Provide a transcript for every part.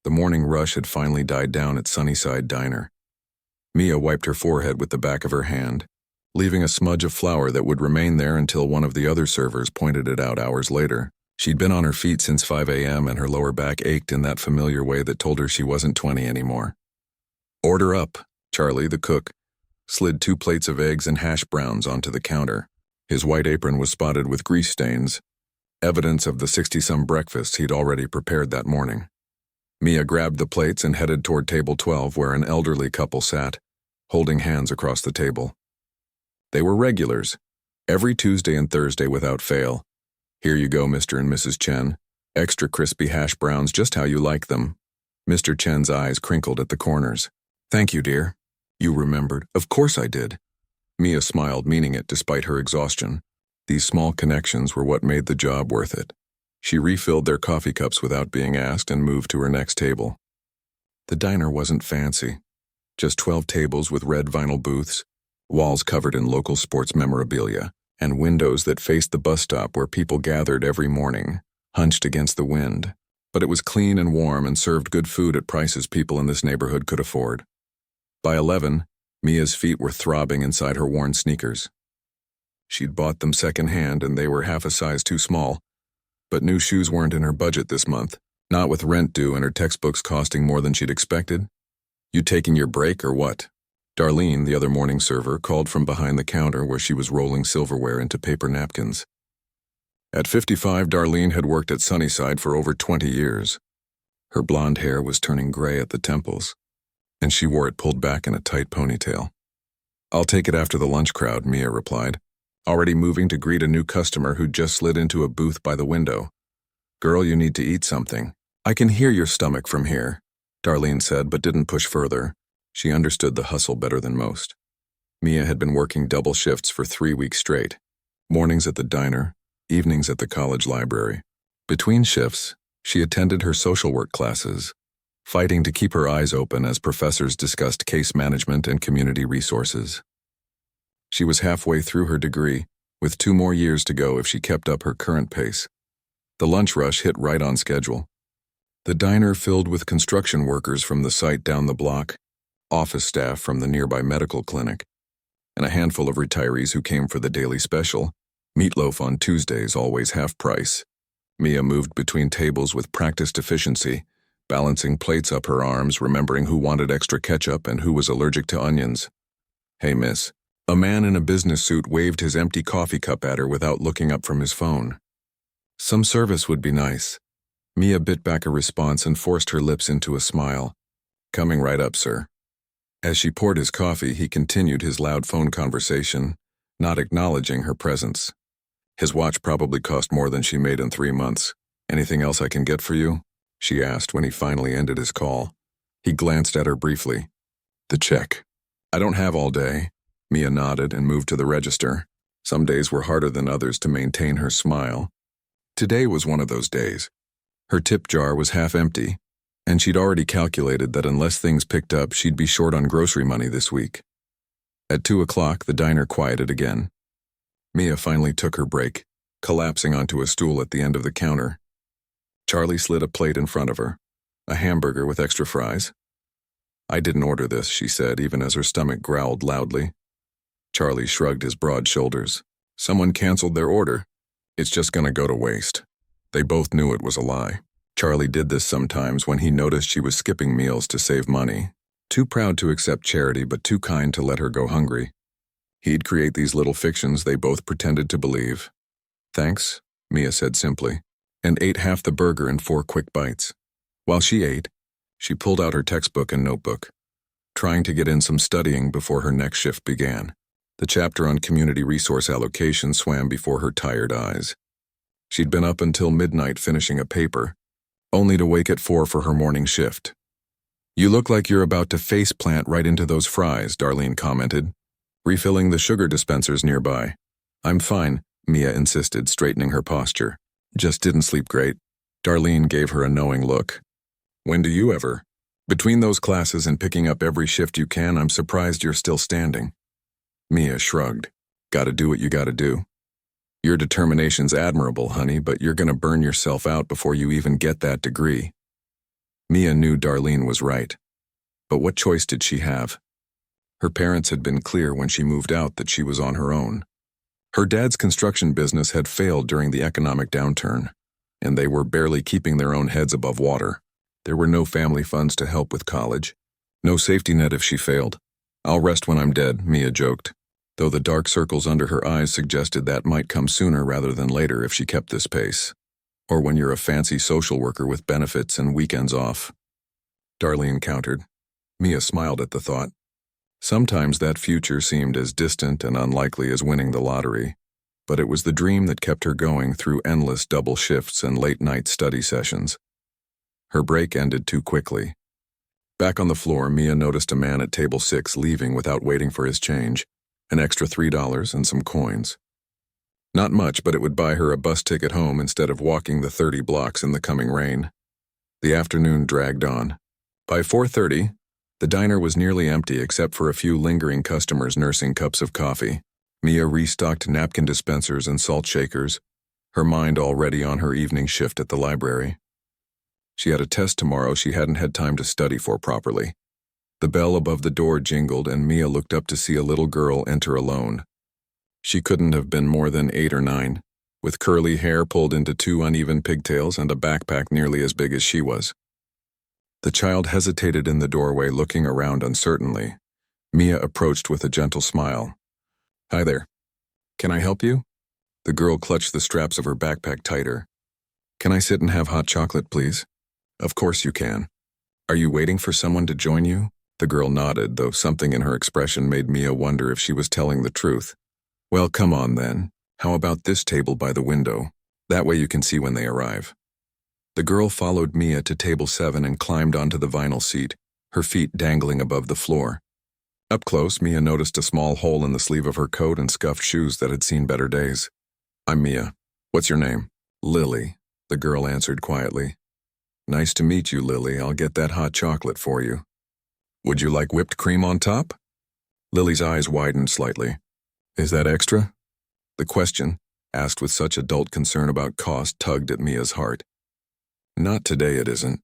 The morning rush had finally died down at Sunnyside Diner. Mia wiped her forehead with the back of her hand, leaving a smudge of flour that would remain there until one of the other servers pointed it out hours later. She'd been on her feet since 5 a.m. and her lower back ached in that familiar way that told her she wasn't 20 anymore. "Order up." Charlie, the cook, slid 2 plates of eggs and hash browns onto the counter. His white apron was spotted with grease stains, evidence of the 60-some breakfast he'd already prepared that morning. Mia grabbed the plates and headed toward table 12 where an elderly couple sat, holding hands across the table. They were regulars, every Tuesday and Thursday without fail. "Here you go, Mr. and Mrs. Chen. Extra crispy hash browns just how you like them." Mr. Chen's eyes crinkled at the corners. "Thank you, dear." "You remembered." "Of course I did." Mia smiled, meaning it despite her exhaustion. These small connections were what made the job worth it. She refilled their coffee cups without being asked and moved to her next table. The diner wasn't fancy. Just 12 tables with red vinyl booths, walls covered in local sports memorabilia, and windows that faced the bus stop where people gathered every morning, hunched against the wind. But it was clean and warm and served good food at prices people in this neighborhood could afford. By 11, Mia's feet were throbbing inside her worn sneakers. She'd bought them secondhand and they were half a size too small, but new shoes weren't in her budget this month, not with rent due and her textbooks costing more than she'd expected. "You taking your break or what?" Darlene, the other morning server, called from behind the counter where she was rolling silverware into paper napkins. At 55, Darlene had worked at Sunnyside for over 20 years. Her blonde hair was turning gray at the temples, and she wore it pulled back in a tight ponytail. "I'll take it after the lunch crowd," Mia replied, already moving to greet a new customer who'd just slid into a booth by the window. "Girl, you need to eat something." "I can hear your stomach from here," Darlene said, but didn't push further. She understood the hustle better than most. Mia had been working double shifts for 3 weeks straight, mornings at the diner, evenings at the college library. Between shifts, she attended her social work classes, fighting to keep her eyes open as professors discussed case management and community resources. She was halfway through her degree, with 2 more years to go if she kept up her current pace. The lunch rush hit right on schedule. The diner filled with construction workers from the site down the block, office staff from the nearby medical clinic, and a handful of retirees who came for the daily special, meatloaf on Tuesdays, always half price. Mia moved between tables with practiced efficiency, balancing plates up her arms, remembering who wanted extra ketchup and who was allergic to onions. "Hey, miss." A man in a business suit waved his empty coffee cup at her without looking up from his phone. "Some service would be nice." Mia bit back a response and forced her lips into a smile. "Coming right up, sir." As she poured his coffee, he continued his loud phone conversation, not acknowledging her presence. His watch probably cost more than she made in 3 months. "Anything else I can get for you?" she asked when he finally ended his call. He glanced at her briefly. "The check." "I don't have all day." Mia nodded and moved to the register. Some days were harder than others to maintain her smile. Today was one of those days. Her tip jar was half empty, and she'd already calculated that unless things picked up, she'd be short on grocery money this week. At 2 o'clock, the diner quieted again. Mia finally took her break, collapsing onto a stool at the end of the counter. Charlie slid a plate in front of her, a hamburger with extra fries. "I didn't order this," she said, even as her stomach growled loudly. Charlie shrugged his broad shoulders. "Someone canceled their order. It's just gonna go to waste." They both knew it was a lie. Charlie did this sometimes when he noticed she was skipping meals to save money. Too proud to accept charity, but too kind to let her go hungry. He'd create these little fictions they both pretended to believe. "Thanks," Mia said simply, and ate half the burger in 4 quick bites. While she ate, she pulled out her textbook and notebook, trying to get in some studying before her next shift began. The chapter on community resource allocation swam before her tired eyes. She'd been up until midnight finishing a paper, only to wake at 4 for her morning shift. "You look like you're about to face-plant right into those fries," Darlene commented, refilling the sugar dispensers nearby. "I'm fine," Mia insisted, straightening her posture. "Just didn't sleep great." Darlene gave her a knowing look. "When do you ever? Between those classes and picking up every shift you can, I'm surprised you're still standing." Mia shrugged. "Gotta do what you gotta do. Your determination's admirable, honey, but you're gonna burn yourself out before you even get that degree." Mia knew Darlene was right. But what choice did she have? Her parents had been clear when she moved out that she was on her own. Her dad's construction business had failed during the economic downturn, and they were barely keeping their own heads above water. There were no family funds to help with college. No safety net if she failed. "I'll rest when I'm dead," Mia joked, though the dark circles under her eyes suggested that might come sooner rather than later if she kept this pace. Or when you're a fancy social worker with benefits and weekends off. Darlene countered. Mia smiled at the thought. Sometimes that future seemed as distant and unlikely as winning the lottery, but it was the dream that kept her going through endless double shifts and late-night study sessions. Her break ended too quickly. Back on the floor, Mia noticed a man at table 6 leaving without waiting for his change, an extra $3 and some coins. Not much, but it would buy her a bus ticket home instead of walking the 30 blocks in the coming rain. The afternoon dragged on. By 4:30, the diner was nearly empty except for a few lingering customers nursing cups of coffee. Mia restocked napkin dispensers and salt shakers, her mind already on her evening shift at the library. She had a test tomorrow she hadn't had time to study for properly. The bell above the door jingled and Mia looked up to see a little girl enter alone. She couldn't have been more than 8 or 9, with curly hair pulled into 2 uneven pigtails and a backpack nearly as big as she was. The child hesitated in the doorway, looking around uncertainly. Mia approached with a gentle smile. "Hi there. Can I help you?" The girl clutched the straps of her backpack tighter. "Can I sit and have hot chocolate, please?" "Of course you can. Are you waiting for someone to join you?" The girl nodded, though something in her expression made Mia wonder if she was telling the truth. "Well, come on then. How about this table by the window? That way you can see when they arrive." The girl followed Mia to table 7 and climbed onto the vinyl seat, her feet dangling above the floor. Up close, Mia noticed a small hole in the sleeve of her coat and scuffed shoes that had seen better days. "I'm Mia. What's your name?" "Lily," the girl answered quietly. "Nice to meet you, Lily. I'll get that hot chocolate for you." "Would you like whipped cream on top?" Lily's eyes widened slightly. "Is that extra?" The question, asked with such adult concern about cost, tugged at Mia's heart. "Not today, it isn't."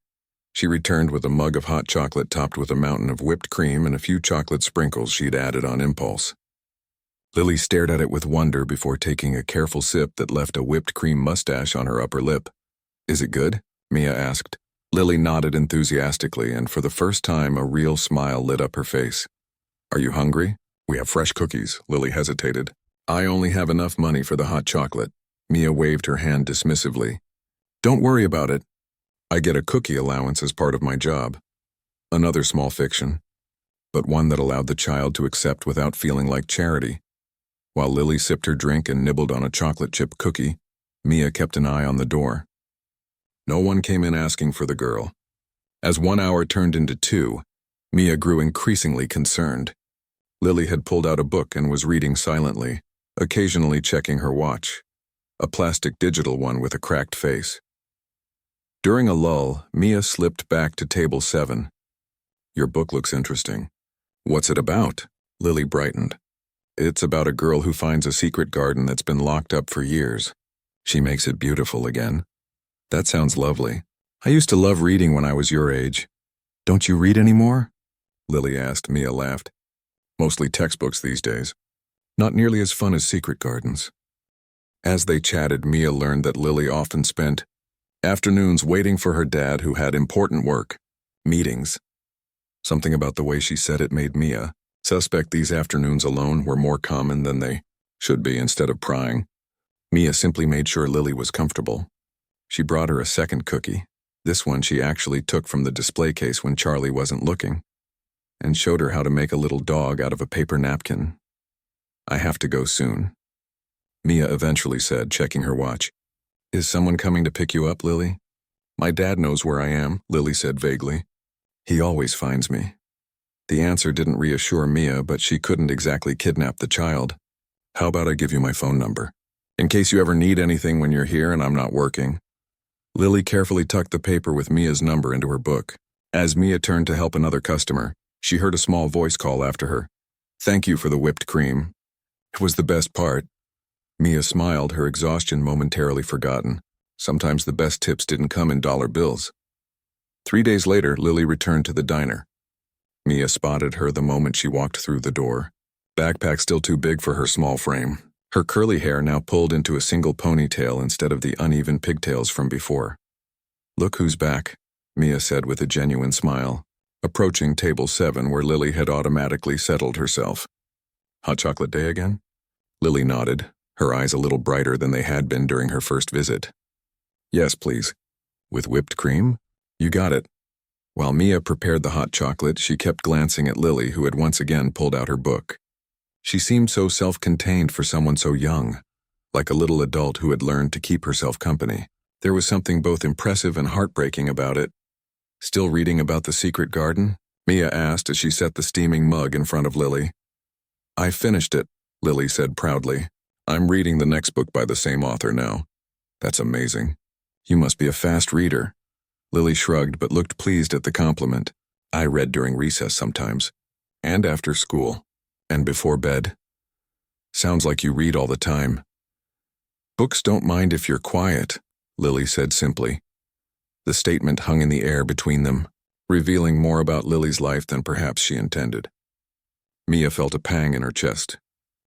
She returned with a mug of hot chocolate topped with a mountain of whipped cream and a few chocolate sprinkles she'd added on impulse. Lily stared at it with wonder before taking a careful sip that left a whipped cream mustache on her upper lip. "Is it good?" Mia asked. Lily nodded enthusiastically, and for the first time a real smile lit up her face. "Are you hungry? We have fresh cookies." Lily hesitated. "I only have enough money for the hot chocolate." Mia waved her hand dismissively. "Don't worry about it. I get a cookie allowance as part of my job." Another small fiction, but one that allowed the child to accept without feeling like charity. While Lily sipped her drink and nibbled on a chocolate chip cookie, Mia kept an eye on the door. No one came in asking for the girl. As 1 hour turned into 2, Mia grew increasingly concerned. Lily had pulled out a book and was reading silently, occasionally checking her watch, a plastic digital one with a cracked face. During a lull, Mia slipped back to table 7. "Your book looks interesting." "What's it about?" Lily brightened. "It's about a girl who finds a secret garden that's been locked up for years. She makes it beautiful again." "That sounds lovely. I used to love reading when I was your age." "Don't you read anymore?" Lily asked. Mia laughed. "Mostly textbooks these days. Not nearly as fun as secret gardens." As they chatted, Mia learned that Lily often spent afternoons waiting for her dad, who had important work, meetings. Something about the way she said it made Mia suspect these afternoons alone were more common than they should be. Instead of prying, Mia simply made sure Lily was comfortable. She brought her a second cookie. This one she actually took from the display case when Charlie wasn't looking, and showed her how to make a little dog out of a paper napkin. "I have to go soon," Mia eventually said, checking her watch. "Is someone coming to pick you up, Lily?" "My dad knows where I am," Lily said vaguely. "He always finds me." The answer didn't reassure Mia, but she couldn't exactly kidnap the child. "How about I give you my phone number, in case you ever need anything when you're here and I'm not working?" Lily carefully tucked the paper with Mia's number into her book. As Mia turned to help another customer, she heard a small voice call after her. "Thank you for the whipped cream. It was the best part." Mia smiled, her exhaustion momentarily forgotten. Sometimes the best tips didn't come in dollar bills. 3 days later, Lily returned to the diner. Mia spotted her the moment she walked through the door. Backpack still too big for her small frame. Her curly hair now pulled into a single ponytail instead of the uneven pigtails from before. "Look who's back," Mia said with a genuine smile, approaching table 7 where Lily had automatically settled herself. "Hot chocolate day again?" Lily nodded, her eyes a little brighter than they had been during her first visit. "Yes, please. With whipped cream?" "You got it." While Mia prepared the hot chocolate, she kept glancing at Lily, who had once again pulled out her book. She seemed so self-contained for someone so young, like a little adult who had learned to keep herself company. There was something both impressive and heartbreaking about it. "Still reading about the secret garden?" Mia asked as she set the steaming mug in front of Lily. "I finished it," Lily said proudly. "I'm reading the next book by the same author now." "That's amazing. You must be a fast reader." Lily shrugged but looked pleased at the compliment. "I read during recess sometimes. And after school. And before bed." "Sounds like you read all the time." "Books don't mind if you're quiet," Lily said simply. The statement hung in the air between them, revealing more about Lily's life than perhaps she intended. Mia felt a pang in her chest.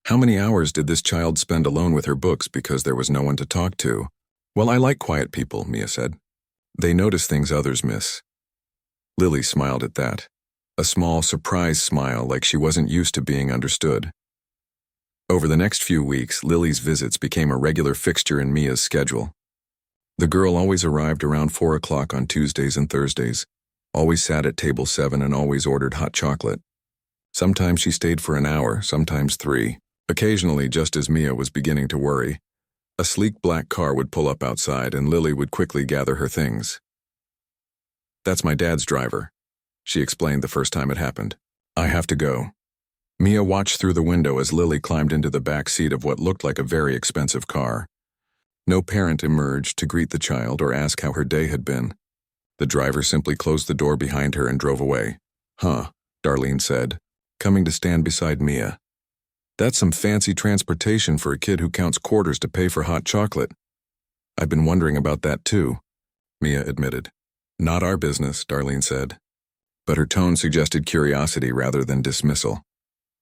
How many hours did this child spend alone with her books because there was no one to talk to? "Well, I like quiet people," Mia said. "They notice things others miss." Lily smiled at that, a small surprise smile like she wasn't used to being understood. Over the next few weeks, Lily's visits became a regular fixture in Mia's schedule. The girl always arrived around 4 o'clock on Tuesdays and Thursdays, always sat at table 7 and always ordered hot chocolate. Sometimes she stayed for an hour, sometimes 3. Occasionally, just as Mia was beginning to worry, a sleek black car would pull up outside and Lily would quickly gather her things. "That's my dad's driver," she explained the first time it happened. "I have to go." Mia watched through the window as Lily climbed into the back seat of what looked like a very expensive car. No parent emerged to greet the child or ask how her day had been. The driver simply closed the door behind her and drove away. "Huh," Darlene said, coming to stand beside Mia. "That's some fancy transportation for a kid who counts quarters to pay for hot chocolate." "I've been wondering about that too," Mia admitted. "Not our business," Darlene said. But her tone suggested curiosity rather than dismissal.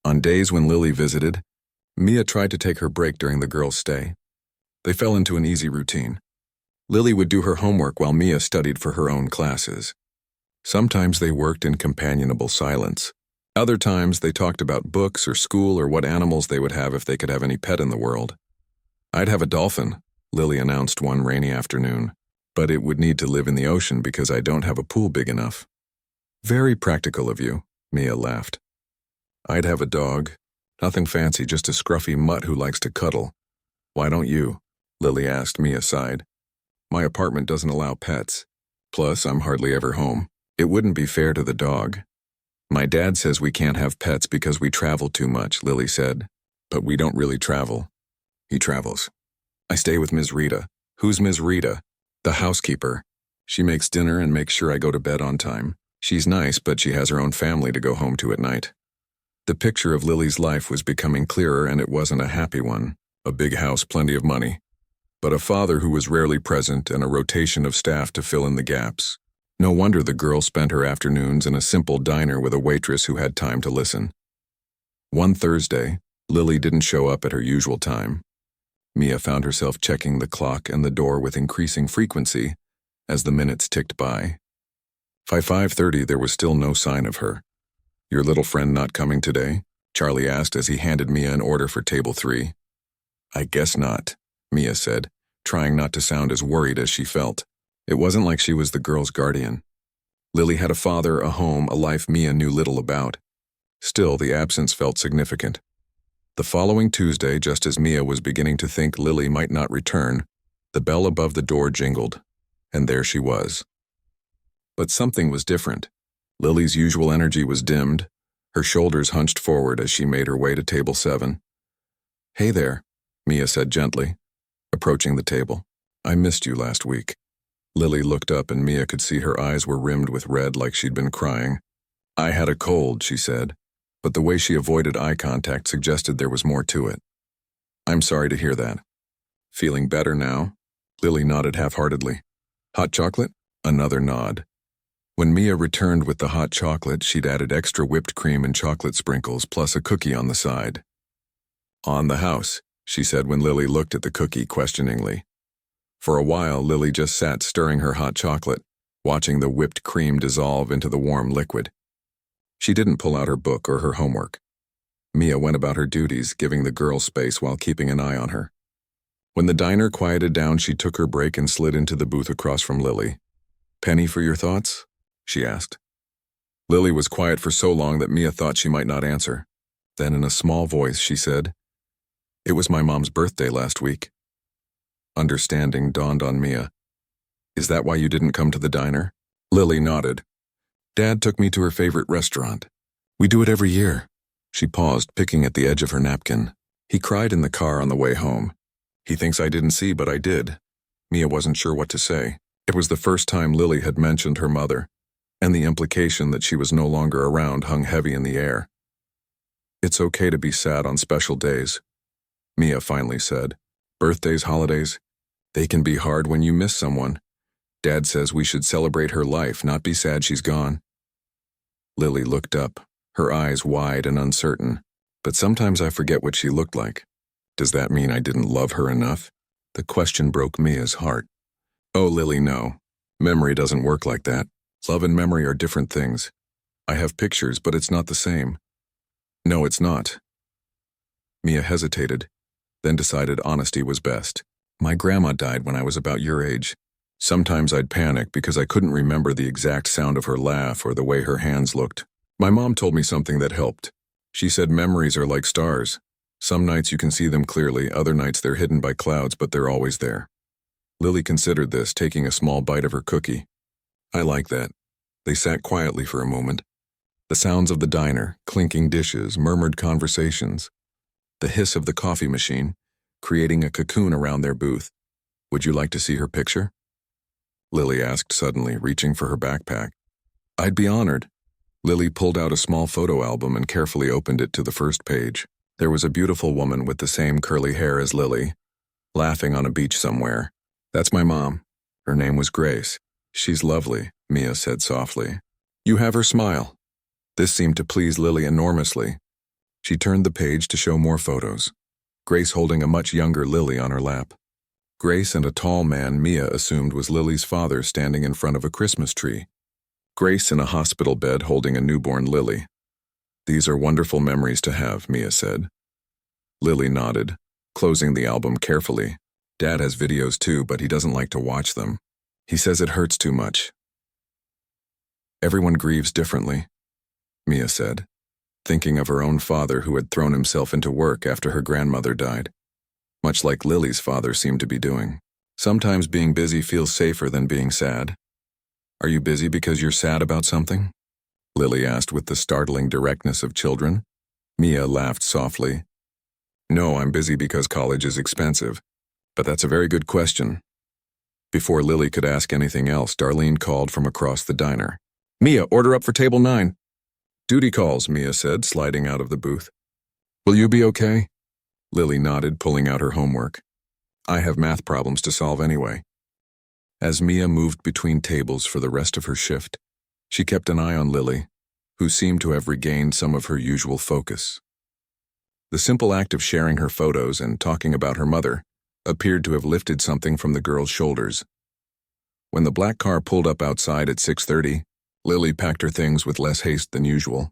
On days when Lily visited, Mia tried to take her break during the girls' stay. They fell into an easy routine. Lily would do her homework while Mia studied for her own classes. Sometimes they worked in companionable silence. Other times they talked about books or school or what animals they would have if they could have any pet in the world. "I'd have a dolphin," Lily announced one rainy afternoon, "but it would need to live in the ocean because I don't have a pool big enough." "Very practical of you," Mia laughed. "I'd have a dog. Nothing fancy, just a scruffy mutt who likes to cuddle." "Why don't you?" Lily asked. Mia sighed. "My apartment doesn't allow pets. Plus, I'm hardly ever home. It wouldn't be fair to the dog." "My dad says we can't have pets because we travel too much," Lily said. "But we don't really travel." "He travels." "I stay with Ms. Rita." "Who's Ms. Rita?" "The housekeeper. She makes dinner and makes sure I go to bed on time. She's nice, but she has her own family to go home to at night." The picture of Lily's life was becoming clearer, and it wasn't a happy one. A big house, plenty of money. But a father who was rarely present and a rotation of staff to fill in the gaps. No wonder the girl spent her afternoons in a simple diner with a waitress who had time to listen. One Thursday, Lily didn't show up at her usual time. Mia found herself checking the clock and the door with increasing frequency as the minutes ticked by. By 5:30, there was still no sign of her. "Your little friend not coming today?" Charlie asked as he handed Mia an order for table 3. "I guess not," Mia said, trying not to sound as worried as she felt. It wasn't like she was the girl's guardian. Lily had a father, a home, a life Mia knew little about. Still, the absence felt significant. The following Tuesday, just as Mia was beginning to think Lily might not return, the bell above the door jingled, and there she was. But something was different. Lily's usual energy was dimmed, her shoulders hunched forward as she made her way to table 7. "Hey there," Mia said gently, approaching the table. "I missed you last week." Lily looked up and Mia could see her eyes were rimmed with red like she'd been crying. "I had a cold," she said, but the way she avoided eye contact suggested there was more to it. "I'm sorry to hear that." "Feeling better now?" Lily nodded half-heartedly. "Hot chocolate?" Another nod. When Mia returned with the hot chocolate, she'd added extra whipped cream and chocolate sprinkles plus a cookie on the side. "On the house," she said when Lily looked at the cookie questioningly. For a while, Lily just sat stirring her hot chocolate, watching the whipped cream dissolve into the warm liquid. She didn't pull out her book or her homework. Mia went about her duties, giving the girl space while keeping an eye on her. When the diner quieted down, she took her break and slid into the booth across from Lily. "Penny for your thoughts?" she asked. Lily was quiet for so long that Mia thought she might not answer. Then in a small voice she said, "It was my mom's birthday last week." Understanding dawned on Mia. "Is that why you didn't come to the diner?" Lily nodded. "Dad took me to her favorite restaurant. We do it every year." She paused, picking at the edge of her napkin. "He cried in the car on the way home. He thinks I didn't see, but I did." Mia wasn't sure what to say. It was the first time Lily had mentioned her mother, and the implication that she was no longer around hung heavy in the air. "It's okay to be sad on special days," Mia finally said. "Birthdays, holidays, they can be hard when you miss someone. Dad says we should celebrate her life, not be sad she's gone." Lily looked up, her eyes wide and uncertain. "But sometimes I forget what she looked like. Does that mean I didn't love her enough?" The question broke Mia's heart. "Oh, Lily, no. Memory doesn't work like that. Love and memory are different things. I have pictures, but it's not the same." "No, it's not." Mia hesitated, then decided honesty was best. "My grandma died when I was about your age. Sometimes I'd panic because I couldn't remember the exact sound of her laugh or the way her hands looked. My mom told me something that helped. She said memories are like stars. Some nights you can see them clearly, other nights they're hidden by clouds, but they're always there." Lily considered this, taking a small bite of her cookie. "I like that." They sat quietly for a moment. The sounds of the diner, clinking dishes, murmured conversations. The hiss of the coffee machine, creating a cocoon around their booth. "Would you like to see her picture?" Lily asked suddenly, reaching for her backpack. "I'd be honored." Lily pulled out a small photo album and carefully opened it to the first page. There was a beautiful woman with the same curly hair as Lily, laughing on a beach somewhere. "That's my mom. Her name was Grace. She's lovely," Mia said softly. "You have her smile." This seemed to please Lily enormously. She turned the page to show more photos. Grace holding a much younger Lily on her lap. Grace and a tall man Mia assumed was Lily's father standing in front of a Christmas tree. Grace in a hospital bed holding a newborn Lily. "These are wonderful memories to have," Mia said. Lily nodded, closing the album carefully. "Dad has videos too, but he doesn't like to watch them. He says it hurts too much." "Everyone grieves differently," Mia said, thinking of her own father who had thrown himself into work after her grandmother died, much like Lily's father seemed to be doing. "Sometimes being busy feels safer than being sad." "Are you busy because you're sad about something?" Lily asked with the startling directness of children. Mia laughed softly. "No, I'm busy because college is expensive. But that's a very good question." Before Lily could ask anything else, Darlene called from across the diner. "Mia, order up for table 9. "Duty calls," Mia said, sliding out of the booth. "Will you be okay?" Lily nodded, pulling out her homework. "I have math problems to solve anyway." As Mia moved between tables for the rest of her shift, she kept an eye on Lily, who seemed to have regained some of her usual focus. The simple act of sharing her photos and talking about her mother appeared to have lifted something from the girl's shoulders. When the black car pulled up outside at 6:30, Lily packed her things with less haste than usual.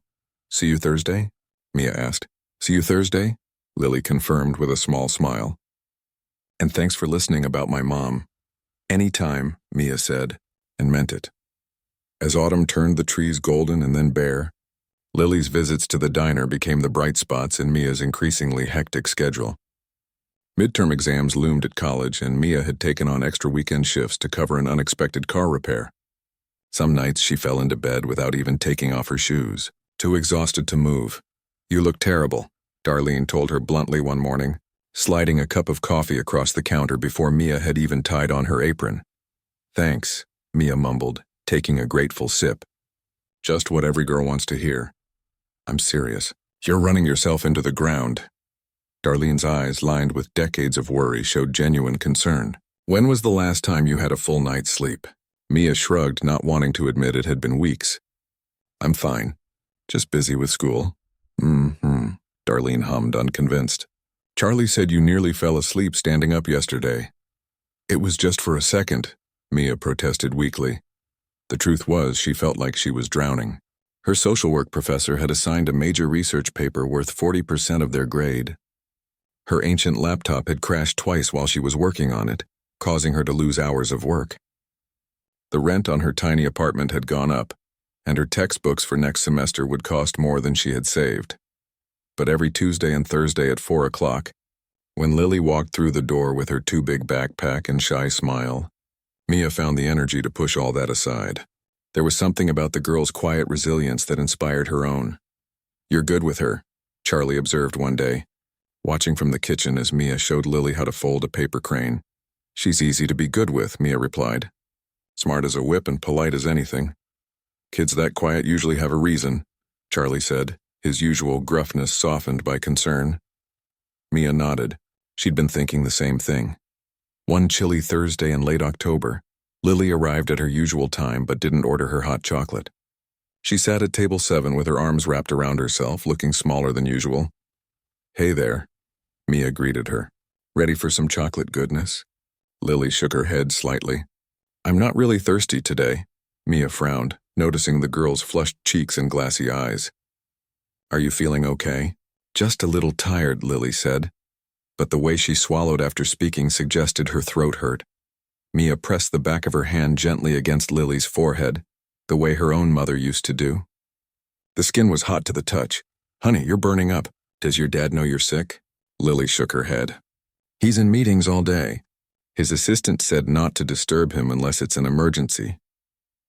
"See you Thursday?" Mia asked. "See you Thursday?" Lily confirmed with a small smile. "And thanks for listening about my mom." "Anytime," Mia said, and meant it. As autumn turned the trees golden and then bare, Lily's visits to the diner became the bright spots in Mia's increasingly hectic schedule. Midterm exams loomed at college, and Mia had taken on extra weekend shifts to cover an unexpected car repair. Some nights she fell into bed without even taking off her shoes, too exhausted to move. "You look terrible," Darlene told her bluntly one morning, sliding a cup of coffee across the counter before Mia had even tied on her apron. "Thanks," Mia mumbled, taking a grateful sip. "Just what every girl wants to hear." "I'm serious. You're running yourself into the ground." Darlene's eyes, lined with decades of worry, showed genuine concern. "When was the last time you had a full night's sleep?" Mia shrugged, not wanting to admit it had been weeks. I'm fine. Just busy with school. Darlene hummed, unconvinced. Charlie said you nearly fell asleep standing up yesterday. It was just for a second, Mia protested weakly. The truth was, she felt like she was drowning. Her social work professor had assigned a major research paper worth 40% of their grade. Her ancient laptop had crashed twice while she was working on it, causing her to lose hours of work. The rent on her tiny apartment had gone up, and her textbooks for next semester would cost more than she had saved. But every Tuesday and Thursday at 4 o'clock, when Lily walked through the door with her too big backpack and shy smile, Mia found the energy to push all that aside. There was something about the girl's quiet resilience that inspired her own. You're good with her, Charlie observed one day, watching from the kitchen as Mia showed Lily how to fold a paper crane. She's easy to be good with, Mia replied. Smart as a whip and polite as anything. Kids that quiet usually have a reason, Charlie said, his usual gruffness softened by concern. Mia nodded. She'd been thinking the same thing. One chilly Thursday in late October, Lily arrived at her usual time but didn't order her hot chocolate. She sat at table 7 with her arms wrapped around herself, looking smaller than usual. Hey there, Mia greeted her. Ready for some chocolate goodness? Lily shook her head slightly. I'm not really thirsty today, Mia frowned, noticing the girl's flushed cheeks and glassy eyes. Are you feeling okay? Just a little tired, Lily said. But the way she swallowed after speaking suggested her throat hurt. Mia pressed the back of her hand gently against Lily's forehead, the way her own mother used to do. The skin was hot to the touch. Honey, you're burning up. Does your dad know you're sick? Lily shook her head. He's in meetings all day. His assistant said not to disturb him unless it's an emergency.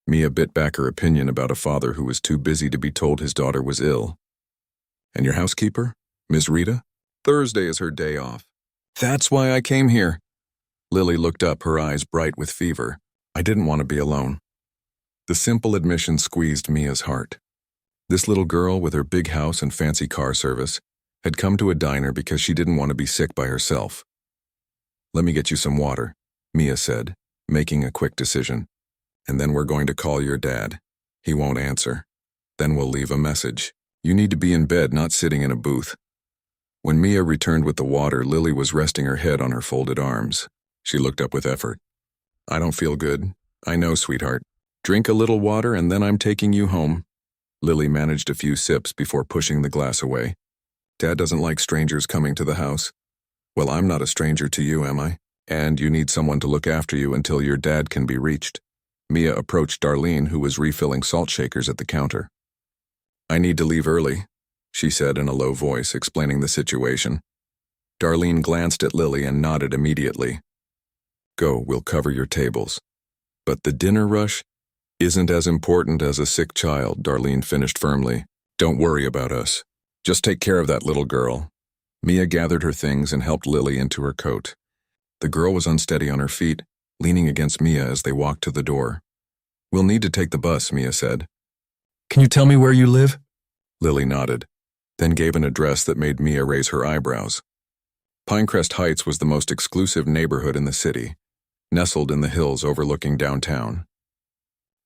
Mia bit back her opinion about a father who was too busy to be told his daughter was ill. And your housekeeper, Miss Rita? Thursday is her day off. That's why I came here. Lily looked up, her eyes bright with fever. I didn't want to be alone. The simple admission squeezed Mia's heart. This little girl with her big house and fancy car service had come to a diner because she didn't want to be sick by herself. Let me get you some water, Mia said, making a quick decision. And then we're going to call your dad. He won't answer. Then we'll leave a message. You need to be in bed, not sitting in a booth. When Mia returned with the water, Lily was resting her head on her folded arms. She looked up with effort. I don't feel good. I know, sweetheart. Drink a little water and then I'm taking you home. Lily managed a few sips before pushing the glass away. Dad doesn't like strangers coming to the house. Well, I'm not a stranger to you, am I? And you need someone to look after you until your dad can be reached. Mia approached Darlene, who was refilling salt shakers at the counter. I need to leave early, she said in a low voice, explaining the situation. Darlene glanced at Lily and nodded immediately. Go, we'll cover your tables. But the dinner rush isn't as important as a sick child, Darlene finished firmly. Don't worry about us. Just take care of that little girl. Mia gathered her things and helped Lily into her coat. The girl was unsteady on her feet, leaning against Mia as they walked to the door. We'll need to take the bus, Mia said. Can you tell me where you live? Lily nodded, then gave an address that made Mia raise her eyebrows. Pinecrest Heights was the most exclusive neighborhood in the city, nestled in the hills overlooking downtown.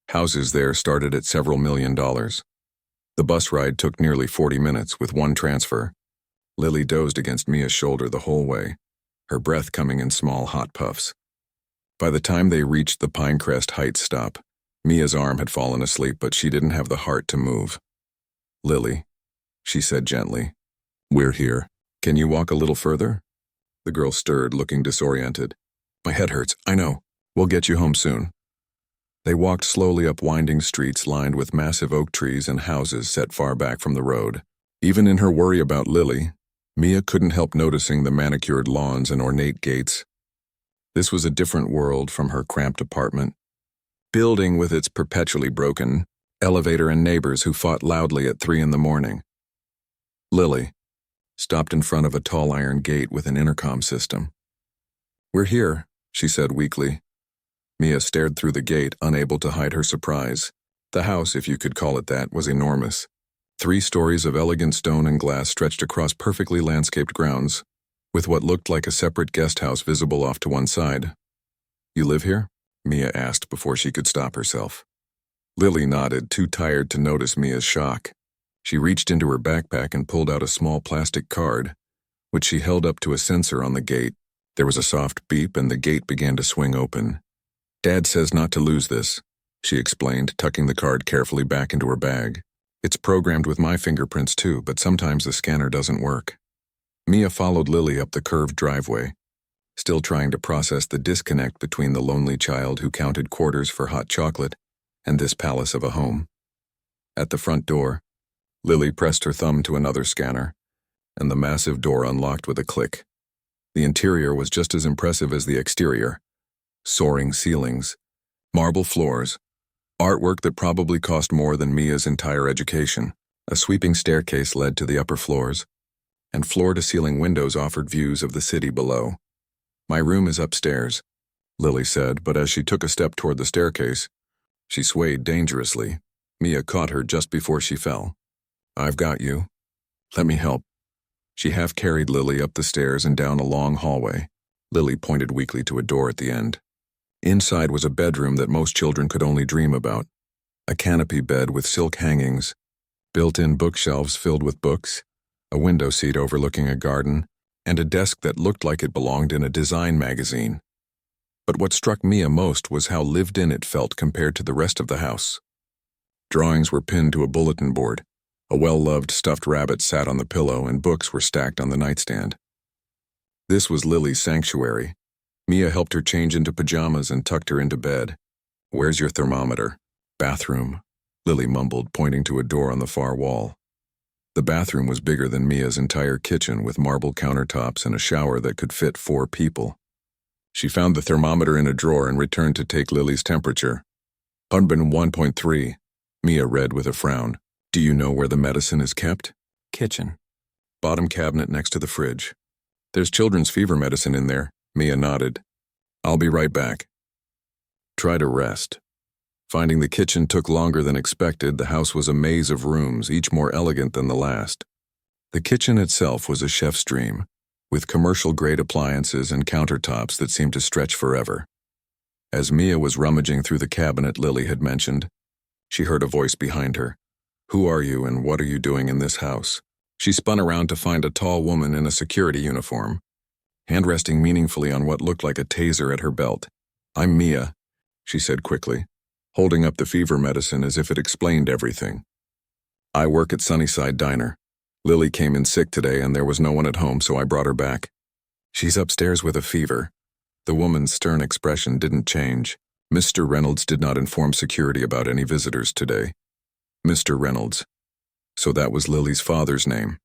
Houses there started at several $1 million. The bus ride took nearly 40 minutes with one transfer. Lily dozed against Mia's shoulder the whole way, her breath coming in small hot puffs. By the time they reached the Pinecrest Heights stop, Mia's arm had fallen asleep, but she didn't have the heart to move. Lily, she said gently, we're here. Can you walk a little further? The girl stirred, looking disoriented. My head hurts, I know. We'll get you home soon. They walked slowly up winding streets lined with massive oak trees and houses set far back from the road. Even in her worry about Lily, Mia couldn't help noticing the manicured lawns and ornate gates. This was a different world from her cramped apartment. Building with its perpetually broken elevator and neighbors who fought loudly at 3 a.m. Lily stopped in front of a tall iron gate with an intercom system. We're here, she said weakly. Mia stared through the gate, unable to hide her surprise. The house, if you could call it that, was enormous. 3 stories of elegant stone and glass stretched across perfectly landscaped grounds, with what looked like a separate guest house visible off to one side. You live here? Mia asked before she could stop herself. Lily nodded, too tired to notice Mia's shock. She reached into her backpack and pulled out a small plastic card, which she held up to a sensor on the gate. There was a soft beep and the gate began to swing open. "Dad says not to lose this," she explained, tucking the card carefully back into her bag. "It's programmed with my fingerprints too, but sometimes the scanner doesn't work." Mia followed Lily up the curved driveway, still trying to process the disconnect between the lonely child who counted quarters for hot chocolate and this palace of a home. At the front door, Lily pressed her thumb to another scanner, and the massive door unlocked with a click. The interior was just as impressive as the exterior. Soaring ceilings, marble floors, artwork that probably cost more than Mia's entire education. A sweeping staircase led to the upper floors, and floor-to-ceiling windows offered views of the city below. "My room is upstairs," Lily said, but as she took a step toward the staircase, she swayed dangerously. Mia caught her just before she fell. "I've got you. Let me help." She half-carried Lily up the stairs and down a long hallway. Lily pointed weakly to a door at the end. Inside was a bedroom that most children could only dream about. A canopy bed with silk hangings, built-in bookshelves filled with books, a window seat overlooking a garden, and a desk that looked like it belonged in a design magazine. But what struck Mia most was how lived-in it felt compared to the rest of the house. Drawings were pinned to a bulletin board. A well-loved stuffed rabbit sat on the pillow, and books were stacked on the nightstand. This was Lily's sanctuary. Mia helped her change into pajamas and tucked her into bed. "Where's your thermometer?" "Bathroom," Lily mumbled, pointing to a door on the far wall. The bathroom was bigger than Mia's entire kitchen, with marble countertops and a shower that could fit 4 people. She found the thermometer in a drawer and returned to take Lily's temperature. "101.3, Mia read with a frown. "Do you know where the medicine is kept?" "Kitchen. Bottom cabinet next to the fridge. There's children's fever medicine in there." Mia nodded. "I'll be right back." Try to rest. Finding the kitchen took longer than expected. The house was a maze of rooms, each more elegant than the last. The kitchen itself was a chef's dream, with commercial-grade appliances and countertops that seemed to stretch forever. As Mia was rummaging through the cabinet Lily had mentioned, she heard a voice behind her. "Who are you and what are you doing in this house?" She spun around to find a tall woman in a security uniform, hand resting meaningfully on what looked like a taser at her belt. "I'm Mia," she said quickly, holding up the fever medicine as if it explained everything. "I work at Sunnyside Diner. Lily came in sick today and there was no one at home, so I brought her back. She's upstairs with a fever." The woman's stern expression didn't change. Mr. Reynolds did not inform security about any visitors today. Mr. Reynolds. So that was Lily's father's name.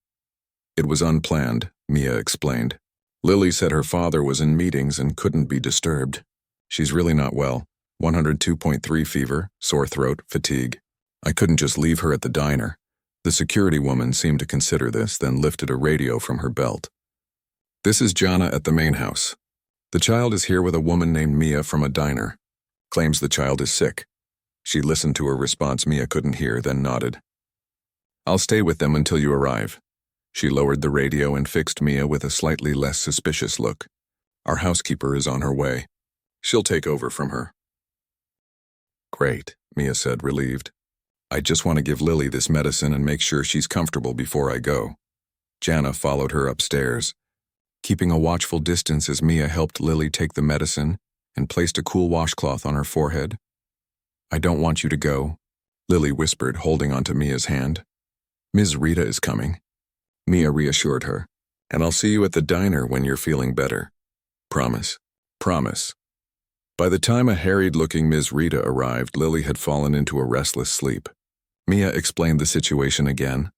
"It was unplanned," Mia explained. "Lily said her father was in meetings and couldn't be disturbed. She's really not well. 102.3 fever, sore throat, fatigue. I couldn't just leave her at the diner." The security woman seemed to consider this, then lifted a radio from her belt. "This is Jana at the main house. The child is here with a woman named Mia from a diner. Claims the child is sick." She listened to her response Mia couldn't hear, then nodded. "I'll stay with them until you arrive." She lowered the radio and fixed Mia with a slightly less suspicious look. "Our housekeeper is on her way. She'll take over from her." "Great," Mia said, relieved. "I just want to give Lily this medicine and make sure she's comfortable before I go." Jana followed her upstairs, keeping a watchful distance as Mia helped Lily take the medicine and placed a cool washcloth on her forehead. "I don't want you to go," Lily whispered, holding onto Mia's hand. "Ms. Rita is coming," Mia reassured her, "and I'll see you at the diner when you're feeling better. Promise." "Promise." By the time a harried-looking Ms. Rita arrived, Lily had fallen into a restless sleep. Mia explained the situation again,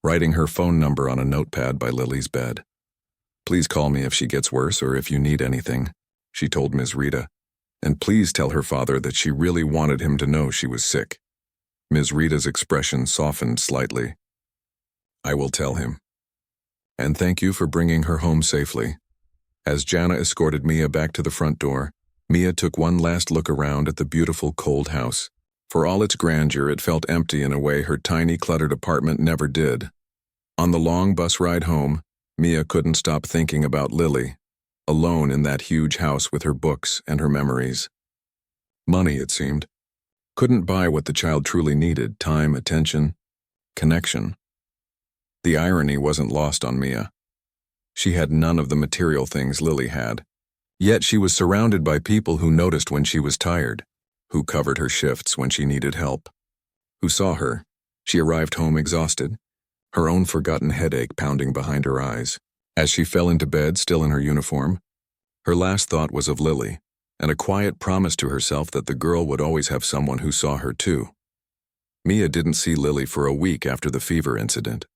writing her phone number on a notepad by Lily's bed. "Please call me if she gets worse or if you need anything," she told Ms. Rita, "and please tell her father that she really wanted him to know she was sick." Ms. Rita's expression softened slightly. "I will tell him. And thank you for bringing her home safely." As Jana escorted Mia back to the front door, Mia took one last look around at the beautiful, cold house. For all its grandeur, it felt empty in a way her tiny, cluttered apartment never did. On the long bus ride home, Mia couldn't stop thinking about Lily, alone in that huge house with her books and her memories. Money, it seemed, couldn't buy what the child truly needed: time, attention, connection. The irony wasn't lost on Mia. She had none of the material things Lily had. Yet she was surrounded by people who noticed when she was tired, who covered her shifts when she needed help, who saw her. She arrived home exhausted, her own forgotten headache pounding behind her eyes. As she fell into bed, still in her uniform, her last thought was of Lily, and a quiet promise to herself that the girl would always have someone who saw her too. Mia didn't see Lily for a week after the fever incident.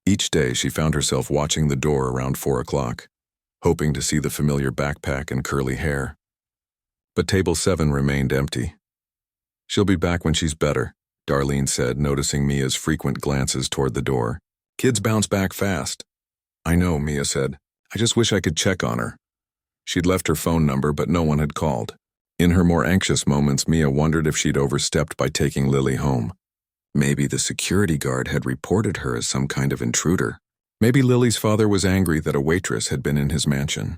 Each day she found herself watching the door around 4 o'clock, hoping to see the familiar backpack and curly hair. But table 7 remained empty. "She'll be back when she's better," Darlene said, noticing Mia's frequent glances toward the door. "Kids bounce back fast." "I know," Mia said. "I just wish I could check on her." She'd left her phone number, but no one had called. In her more anxious moments, Mia wondered if she'd overstepped by taking Lily home. Maybe the security guard had reported her as some kind of intruder. Maybe Lily's father was angry that a waitress had been in his mansion.